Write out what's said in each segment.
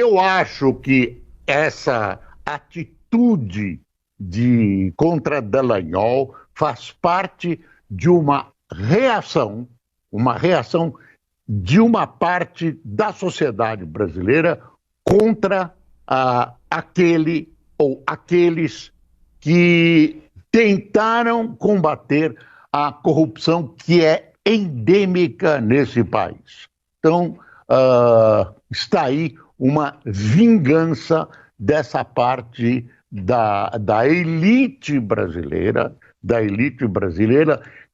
Eu acho que essa atitude contra Dallagnol faz parte de uma reação de uma parte da sociedade brasileira contra aquele ou aqueles que tentaram combater a corrupção que é endêmica nesse país. Então, está aí uma vingança dessa parte da elite brasileira,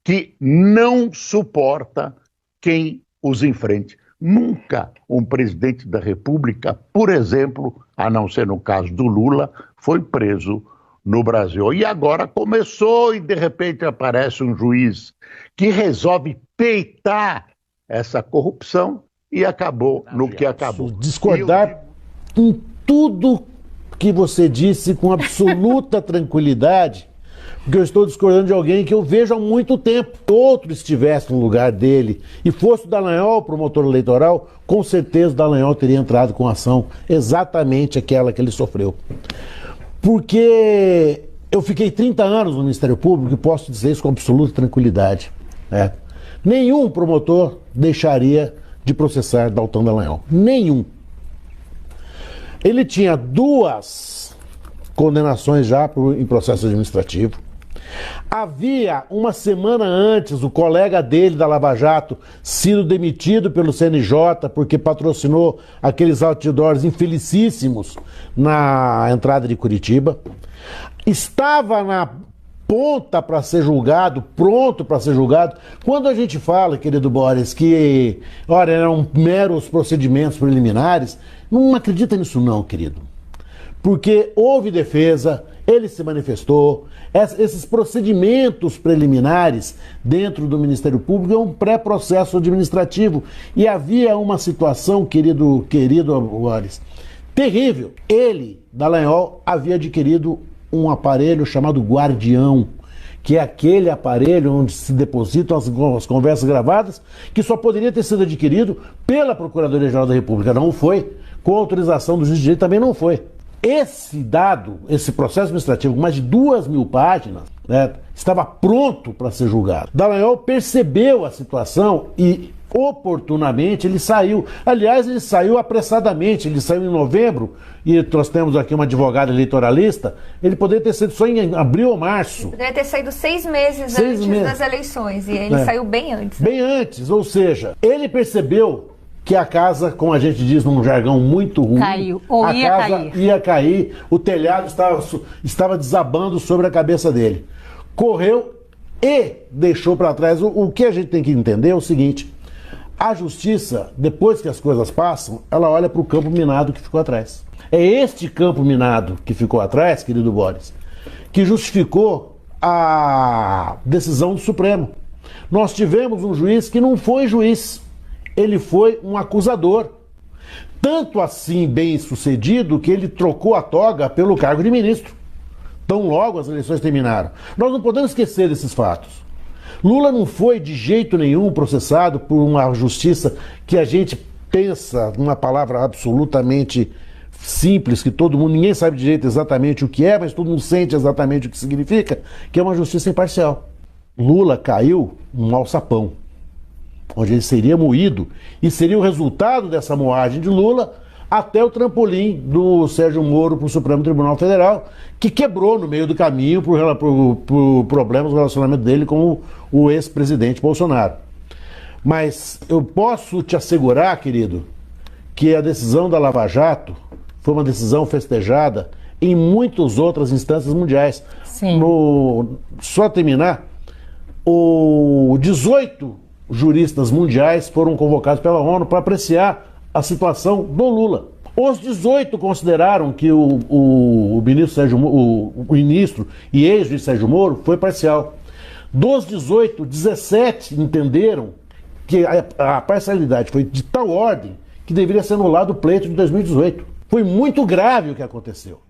que não suporta quem os enfrente. Nunca um presidente da República, por exemplo, a não ser no caso do Lula, foi preso no Brasil. E agora começou e de repente aparece um juiz que resolve peitar essa corrupção e acabou no que acabou. Discordar em tudo que você disse com absoluta tranquilidade, porque eu estou discordando de alguém que eu vejo há muito tempo. Se outro estivesse no lugar dele e fosse o Dallagnol promotor eleitoral, com certeza o Dallagnol teria entrado com ação exatamente aquela que ele sofreu. Porque eu fiquei 30 anos no Ministério Público e posso dizer isso com absoluta tranquilidade. Nenhum promotor deixaria de processar Dalton Dallagnol. Nenhum. Ele tinha 2 condenações já em processo administrativo. Havia, uma semana antes, o colega dele da Lava Jato sido demitido pelo CNJ porque patrocinou aqueles outdoors infelicíssimos na entrada de Curitiba. Estava na ponta para ser julgado, pronto para ser julgado. Quando a gente fala, querido Boris, que eram meros procedimentos preliminares, não acredita nisso não, querido. Porque houve defesa, ele se manifestou, esses procedimentos preliminares dentro do Ministério Público é um pré-processo administrativo. E havia uma situação, querido Boris, terrível. Ele, Dallagnol, havia adquirido um aparelho chamado Guardião, que é aquele aparelho onde se depositam as conversas gravadas, que só poderia ter sido adquirido pela Procuradoria-Geral da República. Não foi. Com autorização do juiz de direito também não foi. Esse processo administrativo, com mais de 2.000 páginas, estava pronto para ser julgado. Dallagnol percebeu a situação e, oportunamente, ele saiu. Aliás, ele saiu apressadamente, ele saiu em novembro, e nós temos aqui uma advogada eleitoralista, ele poderia ter saído só em abril ou março. Poderia ter saído 6 meses antes das eleições, e ele saiu bem antes. Bem antes, ou seja, ele percebeu que a casa, como a gente diz num jargão muito ruim, caiu, ou ia cair, o telhado estava desabando sobre a cabeça dele. Correu e deixou para trás. O que a gente tem que entender é o seguinte: a justiça, depois que as coisas passam, ela olha para o campo minado que ficou atrás. É este campo minado que ficou atrás, querido Boris, que justificou a decisão do Supremo. Nós tivemos um juiz que não foi juiz, ele foi um acusador. Tanto assim bem sucedido que ele trocou a toga pelo cargo de ministro. Tão logo as eleições terminaram. Nós não podemos esquecer desses fatos. Lula não foi de jeito nenhum processado por uma justiça que a gente pensa numa palavra absolutamente simples, que ninguém sabe de jeito exatamente o que é, mas todo mundo sente exatamente o que significa, que é uma justiça imparcial. Lula caiu num alçapão, onde ele seria moído, e seria o resultado dessa moagem de Lula até o trampolim do Sérgio Moro para o Supremo Tribunal Federal, que quebrou no meio do caminho por problemas no relacionamento dele com o ex-presidente Bolsonaro. Mas eu posso te assegurar, querido, que a decisão da Lava Jato foi uma decisão festejada em muitas outras instâncias mundiais. Sim. Só terminar, 18 juristas mundiais foram convocados pela ONU para apreciar a situação do Lula. Os 18 consideraram que o ministro e ex-juiz Sérgio Moro foi parcial. Dos 18, 17 entenderam que a parcialidade foi de tal ordem que deveria ser anulado o pleito de 2018. Foi muito grave o que aconteceu.